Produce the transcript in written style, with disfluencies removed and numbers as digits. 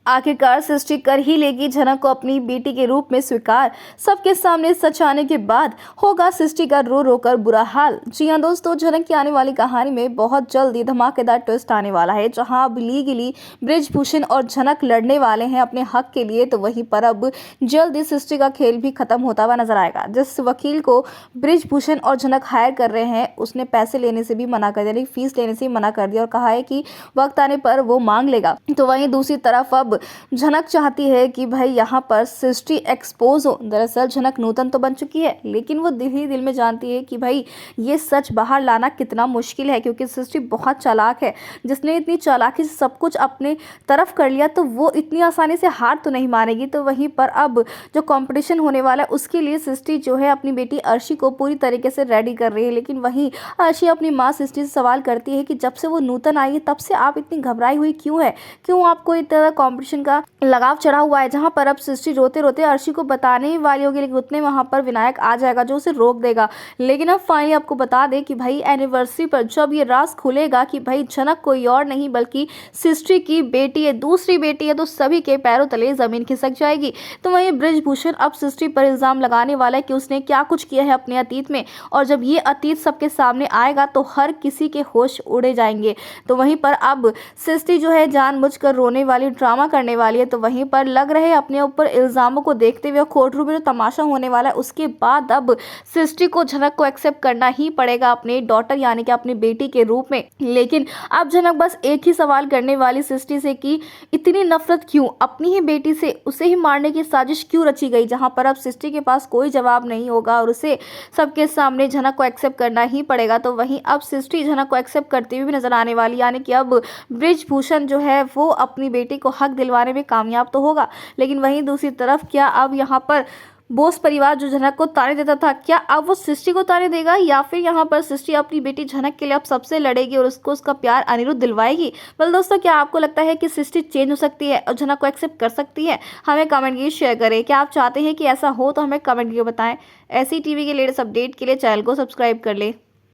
आखिरकार सृष्टि कर ही लेगी झनक को अपनी बेटी के रूप में स्वीकार। सबके सामने सच आने के बाद होगा सृष्टि का रो रो कर बुरा हाल। जी हां दोस्तों, झनक की आने वाली कहानी में बहुत जल्द ही धमाकेदार ट्विस्ट आने वाला है, जहां अब लीगली बृजभूषण और झनक लड़ने वाले हैं अपने हक के लिए। तो वहीं पर अब जल्द ही सृष्टि का खेल भी खत्म होता हुआ नजर आएगा। जिस वकील को बृजभूषण और झनक हायर कर रहे हैं, उसने पैसे लेने से भी मना कर दिया, फीस लेने से भी मना कर दिया और कहा है कि वक्त आने पर वो मांग लेगा। तो वहीं दूसरी तरफ अब झनक चाहती है कि भाई यहाँ पर सृष्टि एक्सपोज हो। दरअसल झनक नूतन तो बन चुकी है, लेकिन वो दिल ही दिल में जानती है कि भाई ये सच बाहर लाना कितना मुश्किल है, क्योंकि सृष्टि बहुत चालाक है। जिसने इतनी चालाकी से सब कुछ अपने तरफ कर लिया, तो वो इतनी आसानी से हार तो नहीं मानेगी। तो वहीं पर अब जो कंपटीशन होने वाला है, उसके लिए सृष्टि जो है अपनी बेटी अर्शी को पूरी तरीके से रेडी कर रही है। लेकिन वहीं अर्शी अपनी माँ सृष्टि से सवाल करती है कि जब से वो नूतन आई है, तब से आप इतनी घबराई हुई क्यों है, क्यों आपको इतना कंपटीशन का लगाव चढ़ा हुआ है। जहां पर अब सृष्टि रोते रोते अर्शी को बताने ही वाली होगी, लेकिन उतने वहां पर विनायक आ जाएगा जो उसे रोक देगा। लेकिन अब फाइनली आपको बता दे कि भाई एनिवर्सरी पर जब ये राज खुलेगा कि भाई झनक कोई और नहीं बल्कि सृष्टि की बेटी है, दूसरी बेटी है, तो सभी के पैरों तले जमीन खिसक जाएगी। तो वहीं बृजभूषण अब सृष्टि पर इल्जाम लगाने वाला है कि उसने क्या कुछ किया है अपने अतीत में, और जब ये अतीत सबके सामने आएगा तो हर किसी के होश उड़े जाएंगे। तो वहीं पर अब सृष्टि जो है जानबूझकर रोने वाली, ड्रामा करने वाली है। तो वहीं पर लग रहे अपने ऊपर इल्जामों को देखते हुए कोर्ट रूम में जो तमाशा होने वाला है, उसके बाद अब सृष्टि को झनक को एक्सेप्ट करना ही पड़ेगा अपने डॉटर यानी कि अपनी बेटी के रूप में। लेकिन अब झनक बस एक ही सवाल करने वाली सृष्टि से कि इतनी नफरत क्यों, अपनी ही बेटी से उसे ही मारने की साजिश क्यों रची गई। जहां पर अब सृष्टि के पास कोई जवाब नहीं होगा और उसे सबके सामने झनक को एक्सेप्ट करना ही पड़ेगा। तो वहीं अब सृष्टि झनक को एक्सेप्ट करती हुई भी नजर आने वाली, यानी कि अब बृजभूषण जो है वो अपनी बेटी को हक दिलवाने में कामयाब तो होगा। लेकिन वहीं दूसरी तरफ क्या अब यहाँ पर बोस परिवार जो झनक को ताने देता था, क्या अब वो सृष्टि को ताने देगा, या फिर यहाँ पर सृष्टि अपनी बेटी झनक के लिए अब सबसे लड़ेगी और उसको उसका प्यार अनिरुद्ध दिलवाएगी। वेल दोस्तों, क्या आपको लगता है कि सृष्टि चेंज हो सकती है और झनक को एक्सेप्ट कर सकती है? हमें कमेंट करके शेयर करें। क्या आप चाहते हैं कि ऐसा हो, तो हमें कमेंट करके बताएं। ऐसी टीवी के लेटेस्ट अपडेट के लिए चैनल को सब्सक्राइब कर ले।